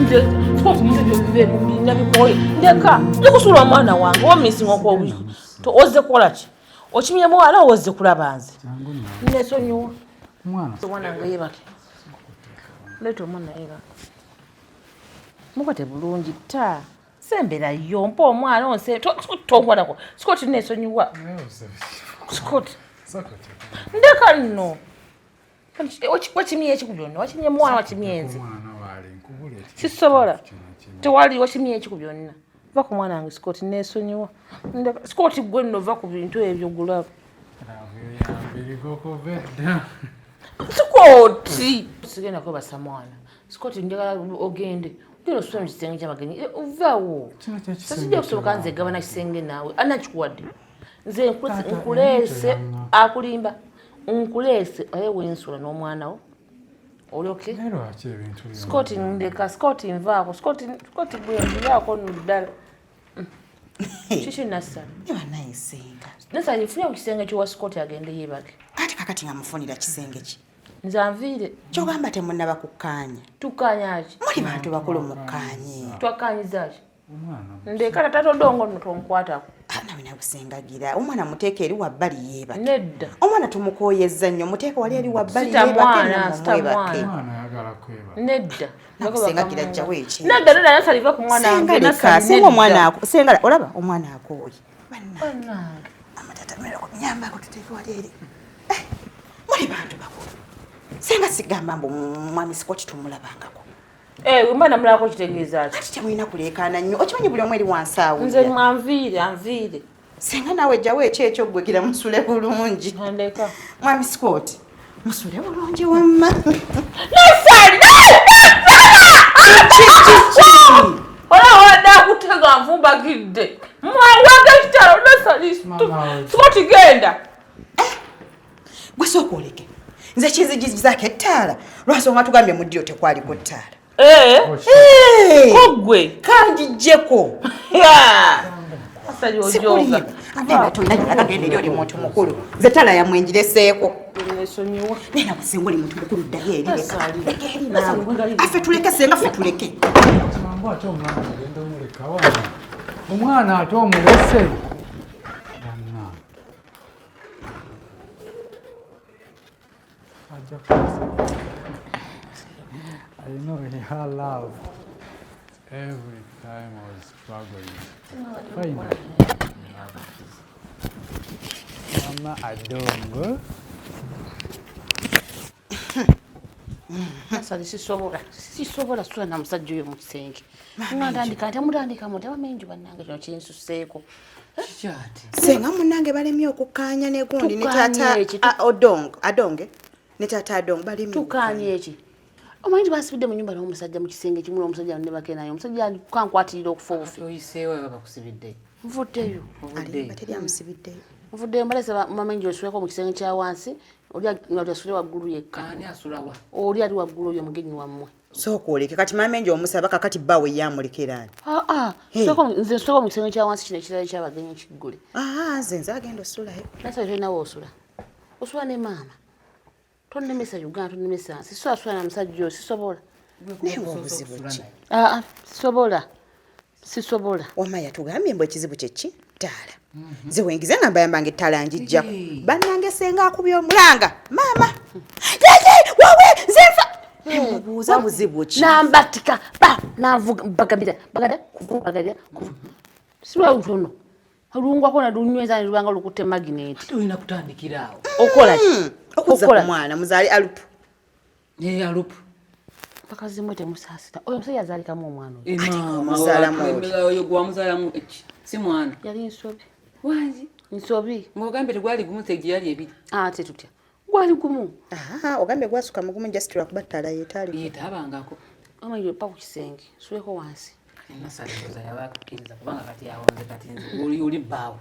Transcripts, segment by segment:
nze Scott nze byo bina bikoye ndeka ndikusula mwana wange wa missing okwo to ozze kola ki okimye mwana ozze kulaba nze nesonyiwa mwana nga yebake leto omwana era mukwate bulungi ta sembera yompa omwana onse tongwanako Scott nesonyiwa Scott ndeka nno wakimye ekikubyonna wakimye mwana wakimye nze sisobola tewali wakimye ekiku byonna va ku mwana wange Scott nesonyiwa Scott gwe nno va ku bintu ebyo gulaba Scott sigenda kwebasa mwana Scott njagala ogende ogenda osula mu kisenge ky'abagenyi ovaawo sasijja kusoboka nze gabana kisenge naawe anakikuwadde nze nkuleese akulimba nkuleese aye wensula n'omwana wo olyoke Scott ndeka Scott nvaako Scott gwe nvaako ddala kiki nasala nayisenga nasala nfunya ku kisenge ky'owa Scott agende yeebake ate kakati nga mufunira kisenge ki nze anviire kyogamba temunnaba kukkaanya tukkaanya ki muli bantu bakulu mukkaanye twakkaanyiza ki ndeka tata odongo nno tonkwatako nawe nabusengagira omwana muteeka eri wabbali yeebake nedda omwana tumukoyezza nnyo muteeka wali eri wabbali yeebake nedda nakusengagira jjawo eki nedda nasaliva ku mwana wange senga omwana senga olaba omwana akooye amatata mera kunyambako tuteeka wali eri muli bantu bakulu senga sigamba mbu mwami Scott tumulabangako mwana mulako kitegeeza ki ati temulina kuleekaana nnyo okimanyi buli omu eri wansi awo nze anviire senga naawe jjawo ekyekyo ggwegira musule bulungi ndeka mwami Scott musule bulungi wamma olawadde akutega nvumbagidde mwanwage ekitalo nasalistu Scott genda gwe sooka oleke nze kizigizaako ettaala lwansonga tugambye mu ddiyo tekwaliko ttaala kogwe kanjijjeko asali ojoga agenda eri oli muntu mukulu nze ttaala yamwenjireseeko nesonyiwa nena kusenga oli muntu mukulu ddayo eri affe tuleke senga ffe tuleke omwana ate omulese I know her love every time I was struggling. Finally, Mama Adongo. asali sisobola sula na musajja oyo mu kisenge ngandandika temutandika mu tebamenju bannange kino kinsuseeko senga munnange balemye okukkaanya ne gundi ne taata adonge ne taata adonge balemye tukkaanya eki omanyi basibidde mu nyumba n'omusajja mu kisenge kimu n'omusajja ne bakenayo omusajja kankwatirira okufa obufi oyiseewo bakusibidde nvuddeyo bateri amusibiddeyo nvuddeyo mbalese mamenji osuleko mu kisenge kya wansi oli asule waggulu yekka ani asulawa oli ali waggulu oyo mugenyi wammwe sooka oleke kati mamenji omusaba kakati bbaawe yamulekeraani nze nsuleko mu kisenge kya wansi kino ekirala ekyabagenyi kiggule nze nze agenda osulayo nasale tolinawo osula osula ne maama tonnemesa Uganda tonnemesa sisobola na musajja oyo sisobola naye obuzibu ki sisobola wama yatugambye mbu ekizibu kyeki ttaala nze wengize nga mbayambanga ettaala njijjako bannange senga akubya omulanga maama wawe nze nfa nemubuuza buzibu ki nambatika navuga bagabira silwa lutono olungwako nadunyweza nilubanga lukutte magineti tulina kutandikira awo okola ki okuza ku mwana muzaali alupu alupu bakazimwe temusaasita oyo omusajja azaalikamu omwana oyo gwamuzaalamu eki si mwana yali nsobi wangi nsobi ng'ogambye tegwali gumu tegi yali ebiri ate tutya gwali gumu ogambye gwasuka mugumu just lwakuba ttaala yeetabangako omanyi pa ku kisenge suleko wansi nasaliza yabakkiriza kubanga kati yawonze kati nze oli bbaawo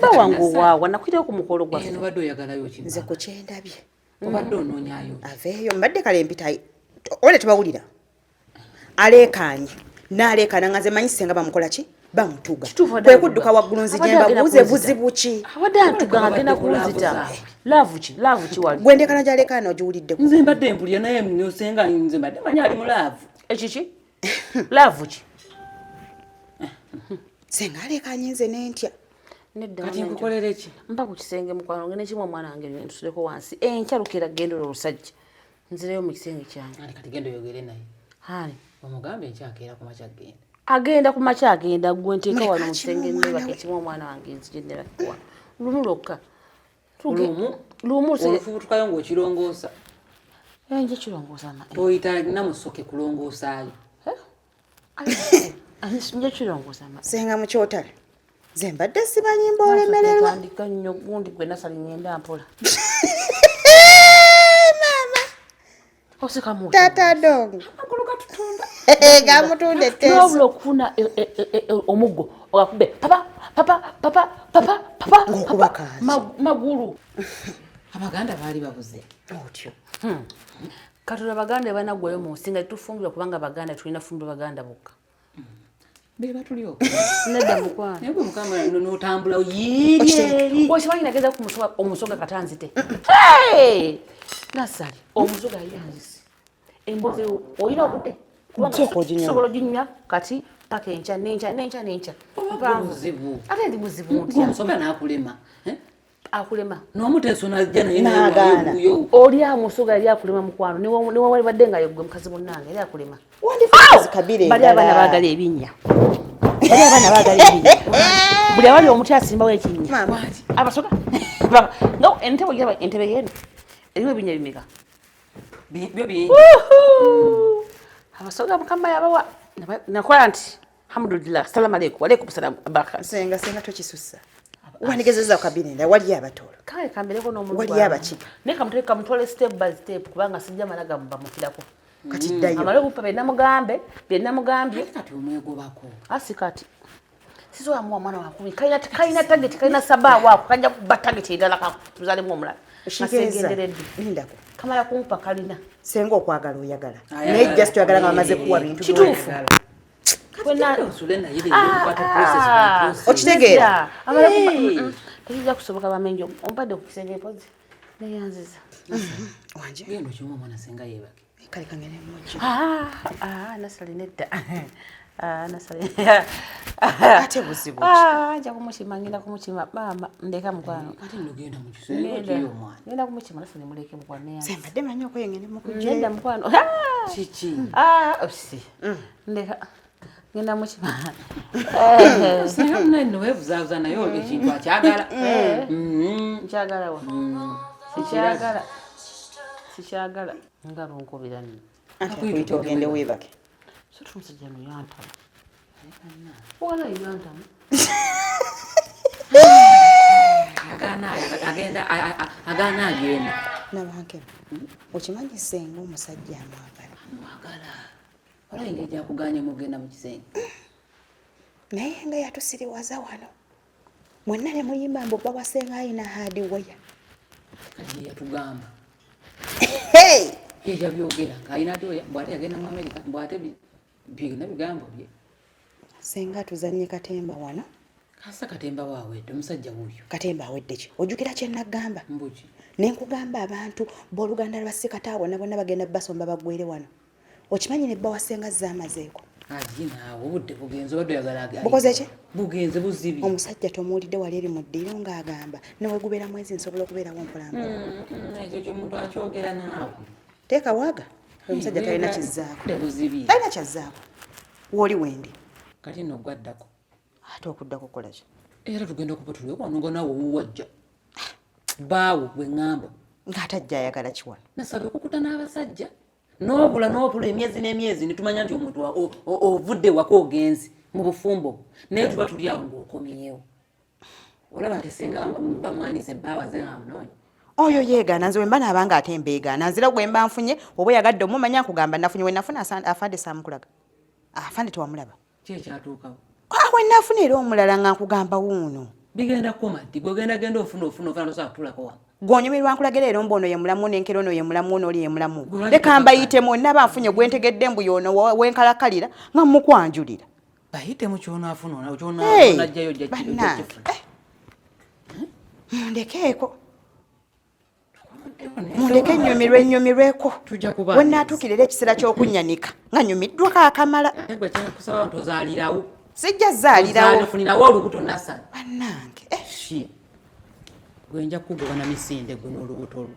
bawangu waawa nakwiteko ku mukolo gwaffe nobadde oyagalayo ki nze ku kyendabye obadde onoonyayo aveeyo mbadde kale mpita ole tebawulira aleekaanye n'aleekaana nga nze manyi senga bamukola ki bamutuga kwe kudduka waggulu nzijemba buuze buzibu ki abadde atuga agenda kuwuzita laavu ki wali gwe ndekana gy'aleekaana ogiwulidde nze mbadde mpulira naye nosenga nze mbadde manyi ali mu laavu ekiki Love ki? Senga aleka nyinze n'entya. Nedda Kati nkukolere ki? mpa ku kisenge mukwano ngene kimwe omwana wange ntusuleko wansi enkyalukira gendo olusajja nzireyo mu kisenge kyange. Kati gendo yogere naye. Hani Omugambe nkyakeera ku makya genda. agenda ku makya agenda gwe nteeka wano mu kisenge nebake kimwe omwana wange nzigendera kuwa lumu lwokka lumu olufubu tukayo ng'okirongoosa. enje kirongoosa ma Oyita namusoke kulongoosaayo. nje kirongoosa ma Senga mu kyotale. Nze mbadde simanyi mbaolemererwa. tandika nnyo gundi gwe nasali ngenda mpola osika mu Tata dongo. akulu katutunda Gamutunde teso. n'obula okufuna omuggo ogakube papa Ng'okuba kaaki. magulu Abaganda baali babuze. Otyo. katola baganda banagwayo mu nsi nga tufumbira kubanga baganda tulina fumbi baganda bokka Be batulyo. nedda mukwano Naye gwe mukama n'otambula oyiiri. okimanyi nageza ku omusoga katanzite nasali omusoga yanzise embozi oyina obudde sobola oginywa kati paka enkya nenkya Buzibu. ate ndi buzibu ntya Gwomusoga n'akulema. akulema N'omuteeso najja naye N'agaana. oli amusoga yali akulema mukwano niwe wali badde nga yegwe mukazi munnange yali akulema Wandifuza kabire. bali abaana baagala ebinnya buli abali omuti asimbawo ekinnya Mama. abasoga no entebe yeno eriwo ebinnya bimeka Byo bingi. abasoga mukama yabawa nakola nti alhamdulillah salamu aleikum waleikum salam abaka Senga tokisussa. Wandigezeza kabire nda wali abatolo. kale kambireko n'omuntu Wali abakiga. ne kamutole step by step kubanga sijja malaga mubamukirako Kati ddayo. amale kupa byenamugambye Kati omwegobako. asikati sizo amuwa mwana wakumi kaina target kaina sababu wako kanja kuba target idala tuzalemu omulala Shigenderedde. Lindako. kamala kumpa kalina Senga okwagala oyagala. Naye just oyagala nga bamaze kuwa bintu. kituufu Osule naye kwata process. Okitegeera? amala kumpa tekijja kusoboka bamenjo ompadde ku kisenge pozi neyanziza Wanje. Gendo kimu omwana senga yeebake. Kale kangene mmoja. nasali nedda nasali Ate buzibu. nja kumukima ngenda kumukima maama ndeka mukwano Kati nno genda mu kisenge kiri omwana. ngenda kumukima nasali muleke mukwano neyanziza Sembadde manyi okwengene mu kujja. ngenda mukwano Kiki? osi ndeka ngenda mukima Senga munaye nno weebuzaabuza naye ekintu akyagala. nkyagala wa sikyagala nga lunkubira nno Ate kuyita ogende weebake. so tumusajja no yantama wala yantama Agaana agenda. Nabanke. Okimanyi senga omusajja amwagala. Mwagala. Wala engeri gyakuganye mugenda mu kisenge. Naye nga yatusiriwaza wano. Mwenna ne muyimba mbu baba senga ayina hadi waya. Kati yatugamba. Hey! Yeja byogera ng'alina ati bw'ate yagenda mu Amerika bw'ate byonna bigambo bye. Senga tuzannye katemba wano. Kasa katemba waawedde omusajja wuuyo. Katemba awedde ki? Ojjukira kye nagamba? Mbuki. Ne nkugamba abantu b'oluganda lwa Ssekatawa bonna bagenda basomba baggwere wano. Okimanyi ne bba wa senga zaamazeeko. Naawe obudde bugenze obadde oyagala Bukoze ki? Bugenze buzibi. Omusajja tomuwulidde wali eri mu ddiiro ng'agamba newe gubeera mwezi nsobola okubeerawo mpolampola. Ekyo ky'omuntu akyogera naawe. Teeka waaga. Omusajja talina kizzaako. Budde buzibi. Talina kyazzaako. Woli wendi. Kati nno gwaddako. Ate okudda kukola ki? Era tugenda okuba tuli wano nga naawe owuwajja. Baawo gwe ŋŋamba. Ng'atajja ayagala kiwano. Nasaba okukuta n'abasajja. N'obula emyezi n'emyezi ne tumanya nti omuntu ovudde waka ogenzi mu bufumbo. Naye tuba tuli awo ng'okomyewo. Olaba nti singa bamwanise ebbaawa ze amunoonya. Oyo yeegaana nze wemba naabanga ate mbeegaana nzira gwe mba nfunye oba yagadde omumanya nkugamba nafunye we nafuna afande saamukulaga. Afande tewamulaba. Ki ekyatuukawo? We nafuna era omulala nga nkugamba wuuno. Bigenda kumaddi gwegenda genda ofuna tosobola kutulako wano. Gwonyumirwa nkulagira era ombu ono ye mulamu n'enkero ono ye mulamu ono oli ye mulamu. Leka mbayitemu naba nfunye gwe ntegedde mbu y'ono wenkalakalira nga mukwanjulira. Bayitemu ky'ono afuna ky'ono ajjayo Mundekeeko. mundeke nyumirweko Tujja kuba wenaatuukirira ekiseera ky'okunnyanika nga nyumiddwa kaakamala gwe kyakusaba ntozaalirawo sijja zaalirawo funirawo olubuto nasa bannange gwe nja kugoba na misinde gwe n'olubuto lwo